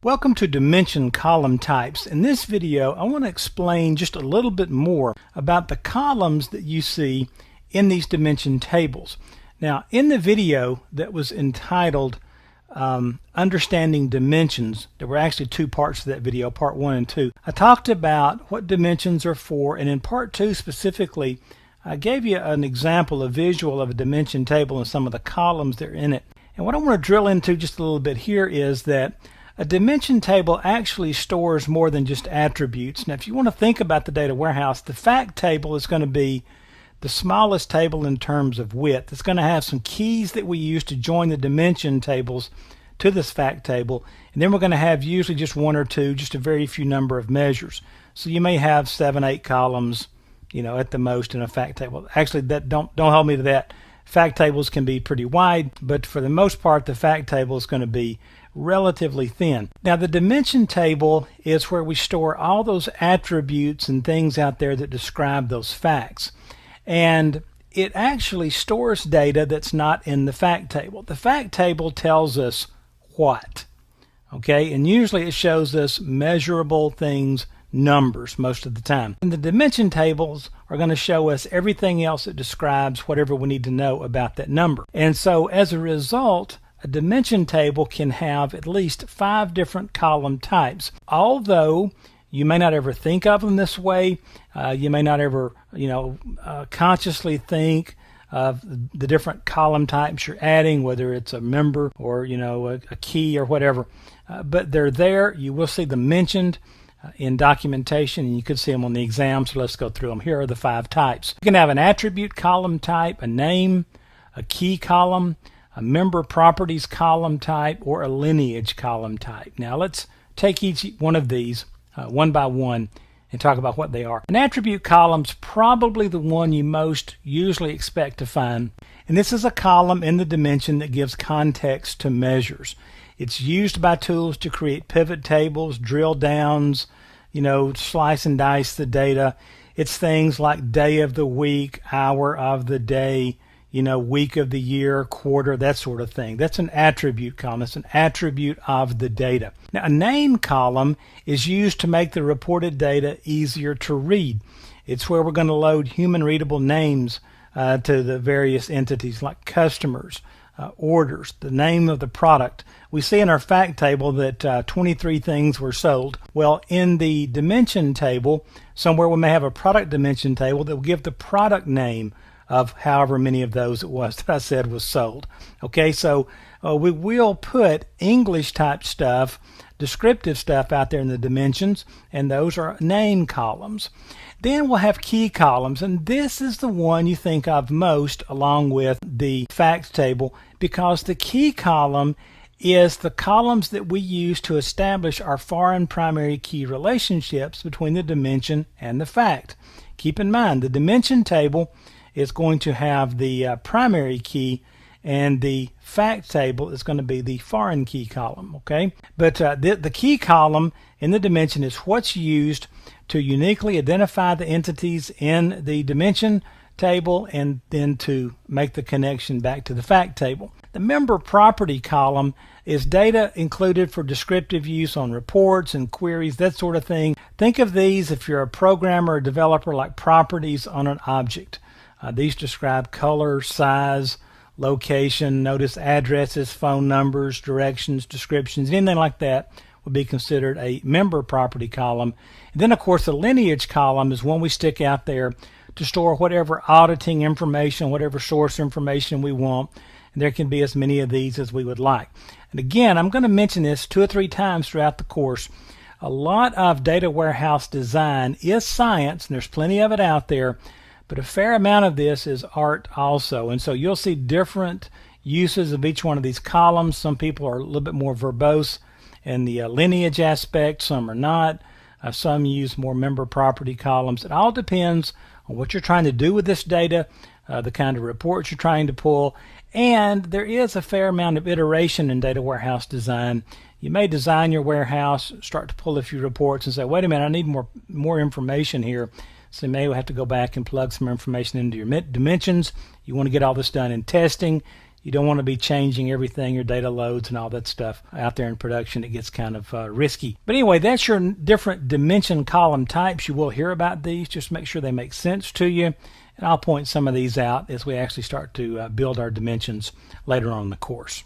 Welcome to Dimension Column Types. In this video, I want to explain just a little bit more about the columns that you see in these dimension tables. Now, in the video that was entitled Understanding Dimensions, there were actually two parts to that video, part 1 and 2. I talked about what dimensions are for, and in part 2 specifically, I gave you an example, a visual of a dimension table and some of the columns that are in it. And what I want to drill into just a little bit here is that a dimension table actually stores more than just attributes. Now, if you want to think about the data warehouse, the fact table is going to be the smallest table in terms of width. It's going to have some keys that we use to join the dimension tables to this fact table, and then we're going to have usually just one or two, just a very few number of measures. So you may have 7, 8 columns, at the most in a fact table. Actually, that don't hold me to that. Fact tables can be pretty wide, but for the most part, the fact table is going to be relatively thin. Now, the dimension table is where we store all those attributes and things out there that describe those facts. And it actually stores data that's not in the fact table. The fact table tells us what? Okay, and usually it shows us measurable things, numbers most of the time. And the dimension tables are going to show us everything else that describes whatever we need to know about that number. And so as a result, a dimension table can have at least 5 different column types. Although you may not ever think of them this way, you may not ever consciously think of the different column types you're adding, whether it's a member or a key or whatever. But they're there. You will see them mentioned in documentation, and you could see them on the exam, so let's go through them. Here are the 5 types. You can have an attribute column type, a name, a key column, a member properties column type, or a lineage column type. Now let's take each one of these one by one and talk about what they are. An attribute column's probably the one you most usually expect to find, and this is a column in the dimension that gives context to measures. It's used by tools to create pivot tables, drill downs, slice and dice the data. It's things like day of the week, hour of the day, week of the year, quarter, that sort of thing. That's an attribute column. It's an attribute of the data. Now, a name column is used to make the reported data easier to read. It's where we're going to load human readable names to the various entities like customers, orders, the name of the product. We see in our fact table that 23 things were sold. Well, in the dimension table, somewhere we may have a product dimension table that will give the product name of however many of those it was that I said was sold. Okay, so we will put English type stuff, descriptive stuff out there in the dimensions, and those are name columns. Then we'll have key columns, and this is the one you think of most along with the facts table, because the key column is the columns that we use to establish our foreign primary key relationships between the dimension and the fact. Keep in mind, the dimension table is going to have the primary key, and the fact table is going to be the foreign key column, okay? But the key column in the dimension is what's used to uniquely identify the entities in the dimension table and then to make the connection back to the fact table. The member property column is data included for descriptive use on reports and queries, that sort of thing. Think of these, if you're a programmer or developer, like properties on an object. These describe color, size, location, notice addresses, phone numbers, directions, descriptions, anything like that would be considered a member property column. And then, of course, the lineage column is one we stick out there to store whatever auditing information, whatever source information we want. And there can be as many of these as we would like. And again, I'm going to mention this 2 or 3 times throughout the course. A lot of data warehouse design is science, and there's plenty of it out there. But a fair amount of this is art also. And so you'll see different uses of each one of these columns. Some people are a little bit more verbose in the lineage aspect. Some are not. Some use more member property columns. It all depends on what you're trying to do with this data, the kind of reports you're trying to pull. And there is a fair amount of iteration in data warehouse design. You may design your warehouse, start to pull a few reports and say, wait a minute, I need more information here. So you may have to go back and plug some information into your dimensions. You want to get all this done in testing. You don't want to be changing everything, your data loads and all that stuff out there in production. It gets kind of risky. But anyway, that's your different dimension column types. You will hear about these. Just make sure they make sense to you. And I'll point some of these out as we actually start to build our dimensions later on in the course.